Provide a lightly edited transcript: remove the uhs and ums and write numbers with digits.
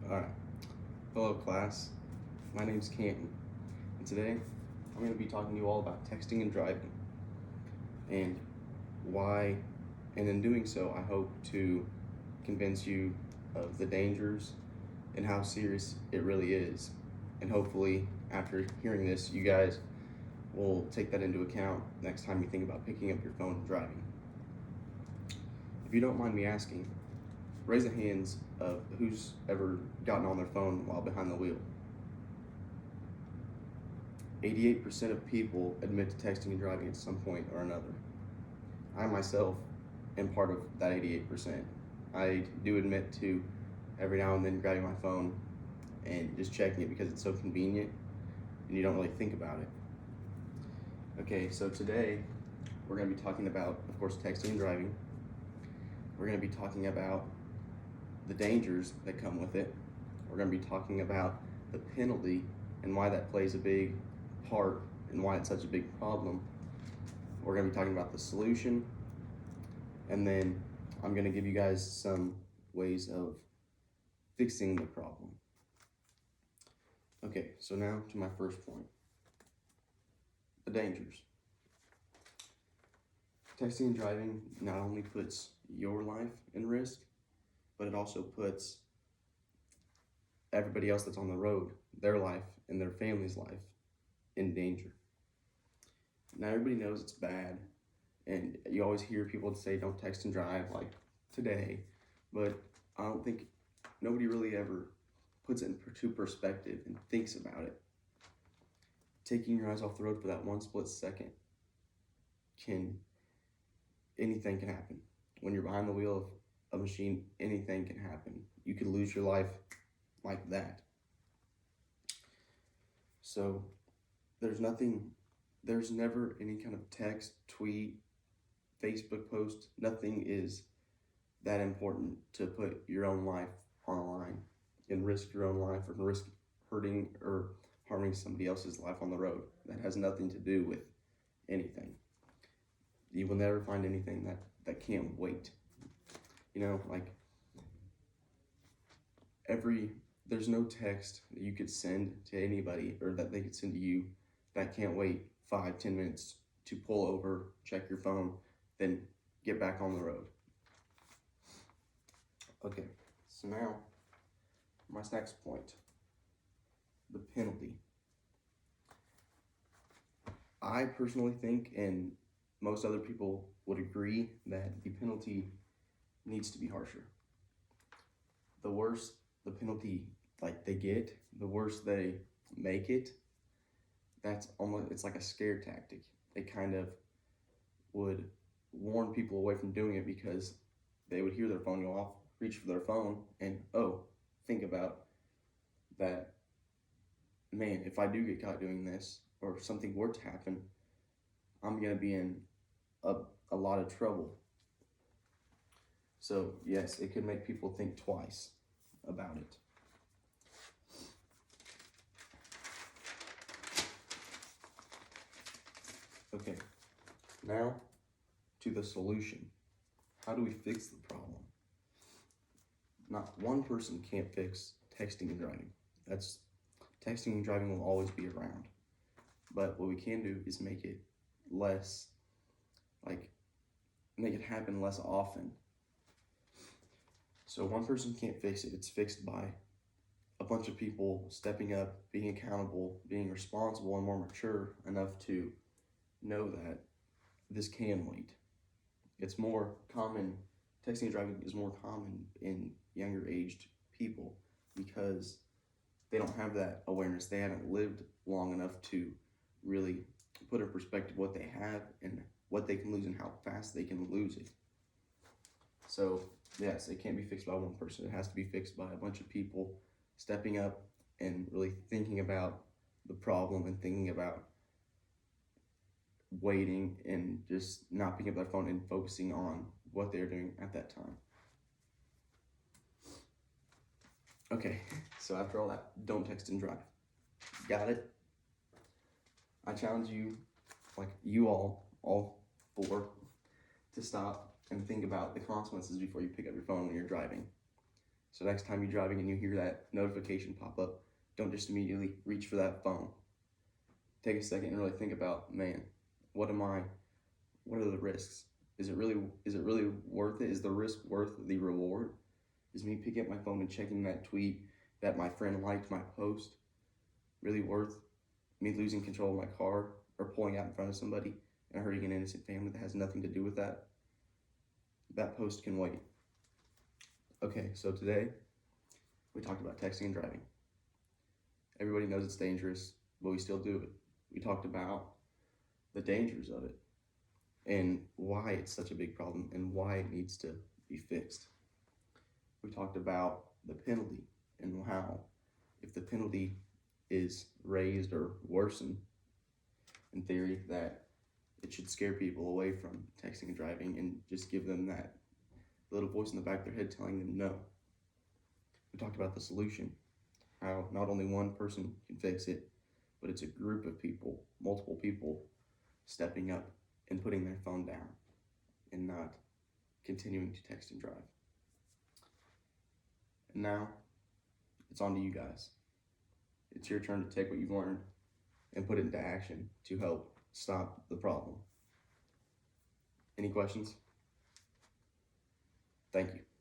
Alright, hello class, my name's Canton, and today I'm going to be talking to you all about texting and driving, and why, and in doing so I hope to convince you of the dangers and how serious it really is, and hopefully after hearing this you guys will take that into account next time you think about picking up your phone and driving. If you don't mind me asking, raise the hands of who's ever gotten on their phone while behind the wheel. 88% of people admit to texting and driving at some point or another. I myself am part of that 88%. I do admit to every now and then grabbing my phone and just checking it because it's so convenient and you don't really think about it. Okay, so today we're going to be talking about, of course, texting and driving. We're going to be talking about the dangers that come with it. We're going to be talking about the penalty and why that plays a big part and why it's such a big problem. We're going to be talking about the solution, and then I'm going to give you guys some ways of fixing the problem. Okay, so now to my first point, the dangers. Texting and driving not only puts your life in risk, but it also puts everybody else that's on the road, their life and their family's life, in danger. Now everybody knows it's bad, and you always hear people say don't text and drive like today, but I don't think nobody really ever puts it into perspective and thinks about it. Taking your eyes off the road for that one split second anything can happen. When you're behind the wheel of a machine, anything can happen. You could lose your life like that. So there's never any kind of text, tweet, Facebook post, nothing is that important to put your own life on the line and risk your own life or risk hurting or harming somebody else's life on the road. That has nothing to do with anything. You will never find anything that can't wait. You know, like there's no text that you could send to anybody or that they could send to you that can't wait 5-10 minutes to pull over, check your phone, then get back on the road. Okay, so now my next point, the penalty. I personally think, and most other people would agree, that the penalty needs to be harsher. The worse the penalty they get, the worse they make it. It's like a scare tactic. It kind of would warn people away from doing it because they would hear their phone go off, reach for their phone, and think about that, man, if I do get caught doing this or something were to happen, I'm gonna be in a lot of trouble. So yes, it could make people think twice about it. Okay, now to the solution. How do we fix the problem? Not one person can't fix texting and driving. Texting and driving will always be around. But what we can do is make it happen less often. So one person can't fix it. It's fixed by a bunch of people stepping up, being accountable, being responsible, and more mature enough to know that this can wait. It's more common, texting and driving is more common in younger aged people because they don't have that awareness. They haven't lived long enough to really put in perspective what they have and what they can lose and how fast they can lose it. So yes, it can't be fixed by one person. It has to be fixed by a bunch of people stepping up and really thinking about the problem and thinking about waiting and just not picking up their phone and focusing on what they're doing at that time. Okay, so after all that, don't text and drive. Got it? I challenge you, you all four, to stop and think about the consequences before you pick up your phone when you're driving. So next time you're driving and you hear that notification pop up, don't just immediately reach for that phone. Take a second and really think about, man, what are the risks? Is it really worth it? Is the risk worth the reward? Is me picking up my phone and checking that tweet that my friend liked my post really worth me losing control of my car or pulling out in front of somebody and hurting an innocent family that has nothing to do with that? That post can wait. Okay, so today we talked about texting and driving. Everybody knows it's dangerous, but we still do it. We talked about the dangers of it and why it's such a big problem and why it needs to be fixed. We talked about the penalty and how if the penalty is raised or worsened, in theory, that it should scare people away from texting and driving and just give them that little voice in the back of their head telling them no. We talked about the solution, how not only one person can fix it, but it's a group of people, multiple people, stepping up and putting their phone down and not continuing to text and drive. And now, it's on to you guys. It's your turn to take what you've learned and put it into action to help stop the problem. Any questions? Thank you.